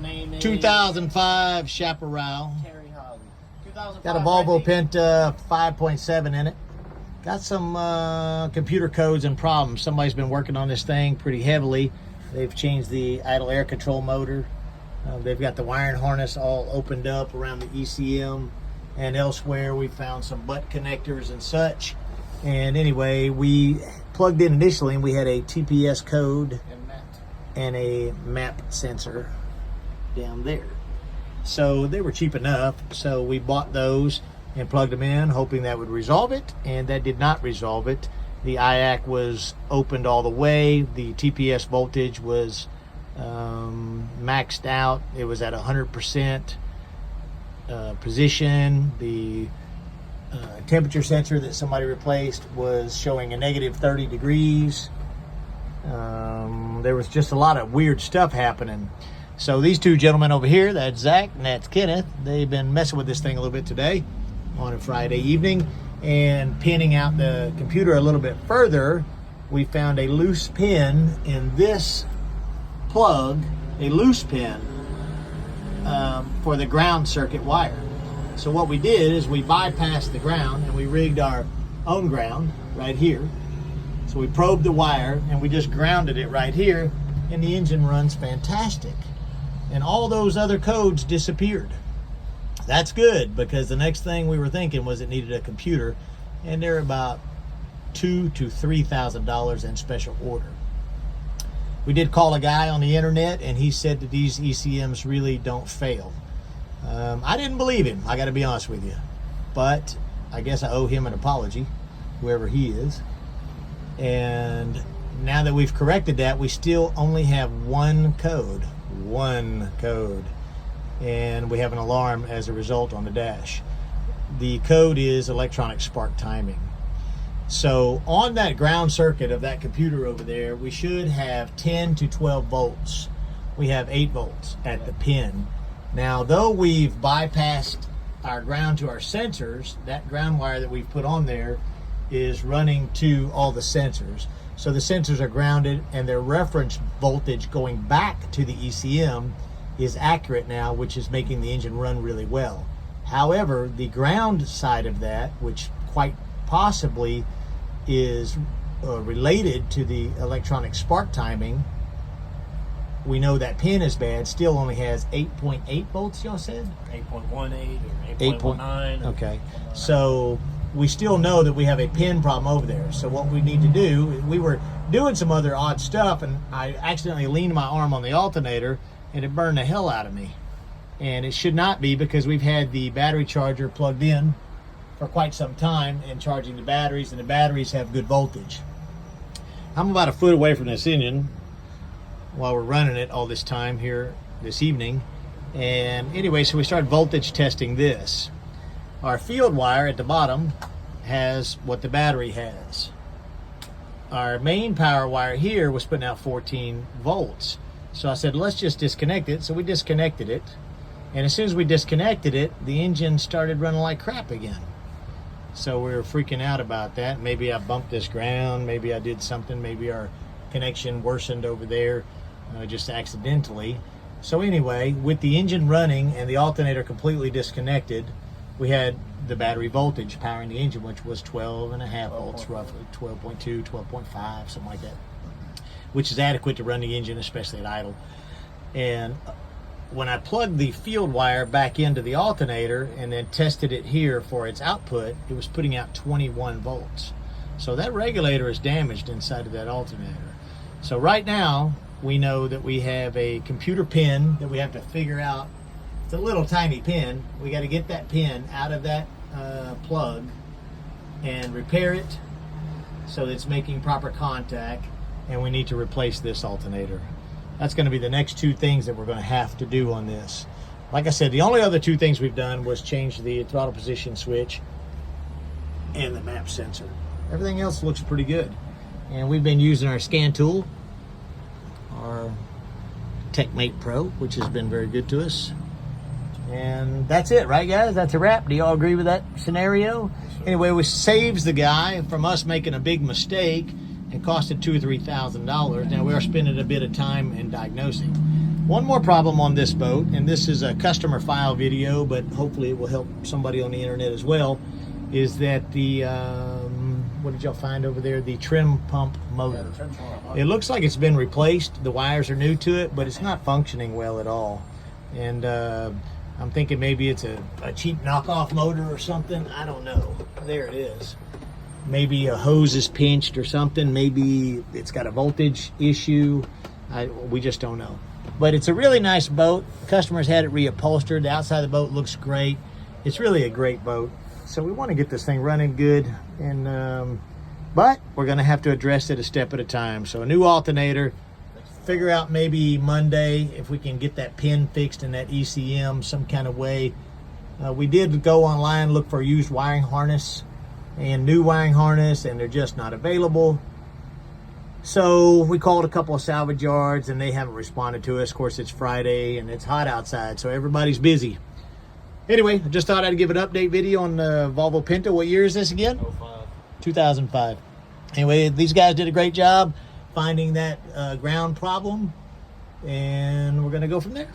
name is 2005 Chaparral. Terry Holly. 2005, Got a Volvo right? Penta 5.7 in it. Got some computer codes and problems. Somebody's been working on this thing pretty heavily. They've changed the idle air control motor. They've got the wiring harness all opened up around the ECM and elsewhere. We found some butt connectors and such. And anyway, we plugged in initially and we had a TPS code and a map sensor down there. So they were cheap enough. So we bought those and plugged them in, hoping that would resolve it. And that did not resolve it. The IAC was opened all the way. The TPS voltage was maxed out. It was at 100% position. The temperature sensor that somebody replaced was showing a negative 30 degrees. There was just a lot of weird stuff happening. So these two gentlemen over here, that's Zach and that's Kenneth, they've been messing with this thing a little bit today on a Friday evening and pinning out the computer a little bit further. We found a loose pin in this plug, a loose pin for the ground circuit wire. So what we did is we bypassed the ground and we rigged our own ground right here. So we probed the wire and we just grounded it right here, and the engine runs fantastic. And all those other codes disappeared. That's good, because the next thing we were thinking was it needed a computer, and they're about $2,000 to $3,000 in special order. We did call a guy on the internet and he said that these ECMs really don't fail. I didn't believe him, I gotta be honest with you. But I guess I owe him an apology, whoever he is. And now that we've corrected that, we still only have one code. And we have an alarm as a result on the dash. The code is electronic spark timing. So on that ground circuit of that computer over there, we should have 10 to 12 volts. We have 8 volts at the pin. Now, though we've bypassed our ground to our sensors, that ground wire that we've put on there is running to all the sensors. So the sensors are grounded and their reference voltage going back to the ECM is accurate now, which is making the engine run really well. However, the ground side of that, which quite possibly is related to the electronic spark timing, we know that pin is bad, still only has 8.8 volts, y'all said? 8.18 or 8.19. Okay, so we still know that we have a pin problem over there. So what we need to do, we were doing some other odd stuff and I accidentally leaned my arm on the alternator and it burned the hell out of me. And it should not be, because we've had the battery charger plugged in for quite some time and charging the batteries, and the batteries have good voltage. I'm about a foot away from this engine while we're running it all this time here this evening. And anyway, so we started voltage testing this. Our field wire at the bottom has what the battery has. Our main power wire here was putting out 14 volts. So I said, let's just disconnect it. So we disconnected it. And as soon as we disconnected it, the engine started running like crap again. So we were freaking out about that. Maybe I bumped this ground. Maybe I did something. Maybe our connection worsened over there just accidentally. So anyway, with the engine running and the alternator completely disconnected, we had the battery voltage powering the engine, which was 12.5 volts, roughly 12.2, 12.5, something like that, which is adequate to run the engine, especially at idle. And when I plugged the field wire back into the alternator and then tested it here for its output, it was putting out 21 volts. So that regulator is damaged inside of that alternator. So right now, we know that we have a computer pin that we have to figure out. It's a little tiny pin. We got to get that pin out of that plug and repair it so that it's making proper contact, and we need to replace this alternator. That's going to be the next two things that we're going to have to do on this. Like I said, the only other two things we've done was change the throttle position switch and the map sensor. Everything else looks pretty good. And we've been using our scan tool, our TechMate Pro, which has been very good to us. And that's it, right guys? That's a wrap. Do y'all agree with that scenario? Anyway, which saves the guy from us making a big mistake and costed $2,000 or $3,000. Now we are spending a bit of time in diagnosing. One more problem on this boat, and this is a customer file video, but hopefully it will help somebody on the internet as well, is that the, what did y'all find over there? The trim pump motor. It looks like it's been replaced. The wires are new to it, but it's not functioning well at all. And I'm thinking maybe it's a cheap knockoff motor or something. I don't know. There it is. Maybe a hose is pinched or something. Maybe it's got a voltage issue. We just don't know. But it's a really nice boat. Customers had it reupholstered. The outside of the boat looks great. It's really a great boat. So we want to get this thing running good. And but we're going to have to address it a step at a time. So a new alternator. Figure out maybe Monday if we can get that pin fixed in that ECM some kind of way. We did go online, look for a used wiring harness and new wiring harness, and they're just not available. So we called a couple of salvage yards and they haven't responded to us. Of course, it's Friday and it's hot outside, so everybody's busy. Anyway, I just thought I'd give an update video on the Volvo Penta. What year is this again? 2005. Anyway, these guys did a great job finding that ground problem, and we're going to go from there.